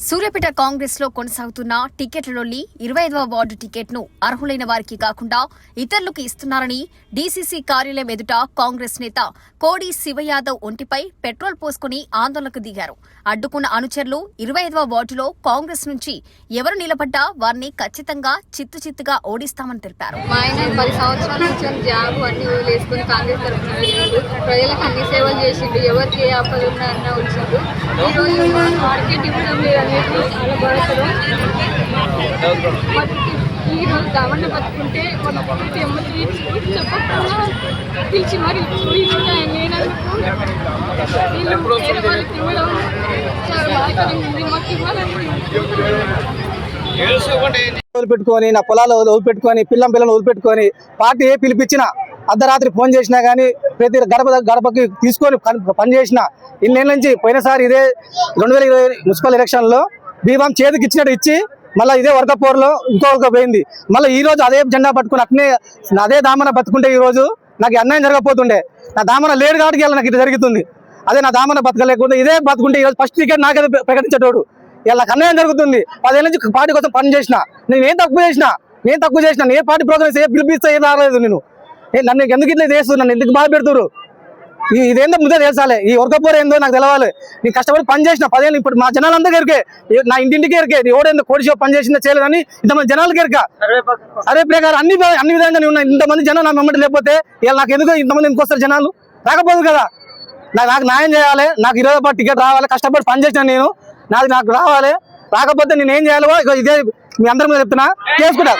సూర్యాపేట కాంగ్రెస్ లో కొనసాగుతున్న టికెట్ల లొల్లి 25వ వార్డు టికెట్ ను అర్హులైన వారికి కాకుండా ఇతరులకు ఇస్తున్నారని డీసీసీ కార్యాలయం ఎదుట కాంగ్రెస్ నేత కోడి శివయాదవ్ ఒంటిపై పెట్రోల్ పోసుకుని ఆందోళనకు దిగారు. అడ్డుకున్న అనుచరులు 25వ వార్డులో కాంగ్రెస్ నుంచి ఎవరు నిలబడ్డా వారిని ఖచ్చితంగా చిత్తుగా ఓడిస్తామని తెలిపారు. మా ఆయన 10 సంవత్సరాల నుంచి జాబ్ అన్ని వదిలేసుకుని కాంగ్రెస్ తరఫున వచ్చిండు. ప్రజలకు అన్ని సేవలు చేసిండు. ఎవరికి ఏ ఆపద ఉన్నా అన్న వచ్చిండు. ఈరోజు మార్కెట్ ఇవ్వడం లేదని చాలా బాధపడడం. ఈరోజు దావన్న బతుకుంటే మన పొట్టి అమ్మ చెప్పకుండా పిలిచి మరి ఈరోజు ఆయన లేనందుకు వీళ్ళు వేరే వాళ్ళకి ఇవ్వడం చాలా బాధకరంగా ఉంది. మాకు ఇవ్వాలని వదిలిపెట్టుకొని నా పొలాలు వదిలిపెట్టుకొని పిల్లలను వదిలిపెట్టుకొని పార్టీ ఏ పిలిపించిన అర్ధరాత్రి ఫోన్ చేసినా కానీ ప్రతి గడపకి తీసుకొని పని చేసిన ఇన్నేళ్ళ నుంచి పోయినసారి ఇదే 2020 మున్సిపల్ ఎలక్షన్లో బీబాం చేతికి ఇచ్చినట్టు ఇచ్చి మళ్ళీ ఇదే వర్గపోరులో ఇంకో పోయింది. మళ్ళీ ఈ రోజు అదే జెండా పట్టుకుని అదే దామన బతుకుంటే ఈ రోజు నాకు అన్యాయం జరగకపోతుండే. నా దామన లేడు కాబట్టి ఇలా నాకు ఇది జరుగుతుంది. అదే నా దామన బతకలేకుండా ఇదే బతుకుంటే ఈరోజు ఫస్ట్ టికెట్ నాకే ప్రకటించేటోడు. ఇలా నాకు అన్యాయం జరుగుతుంది. 10 ఏళ్ళ నుంచి పార్టీ కోసం పని చేసిన నేను తక్కువ చేసిన ఏ పార్టీ ప్రోగ్రామ్స్ ఏ పిలిపిస్తా ఏం రాలేదు. నన్ను ఎందుకు ఇట్లా చేస్తున్నారు, నన్ను ఎందుకు బాధ పెడుతున్నారు? ఇదేందో ముందే తెలుసాలి. ఈ వర్కపోరు ఏందో నాకు తెలవాలి. నేను కష్టపడి పని చేసిన 10 ఏళ్ళు. ఇప్పుడు మా జనాలందరికీ ఎరికే, నా ఇంటింటికి ఎరికే. ఎవడేందో కోడి పని చేసిందో చేయలేదని ఇంతమంది జనాలకి ఎరిక. అదే ప్రకారం అన్ని విధంగా ఉన్నా. ఇంతమంది జనాలు నా వెంబడి లేకపోతే ఇలా నాకు ఎందుకు ఇంతమంది ఎందుకు వస్తారు జనాలు? రాకపోదు కదా. నాకు న్యాయం చేయాలి. నాకు 25 టికెట్ రావాలి. కష్టపడి పని చేసిన నేను నాకు రావాలి. రాకపోతే నేను ఏం చేయాలో ఇదే మీ అందరి మీద చెప్తున్నా. చేసుకుంటా.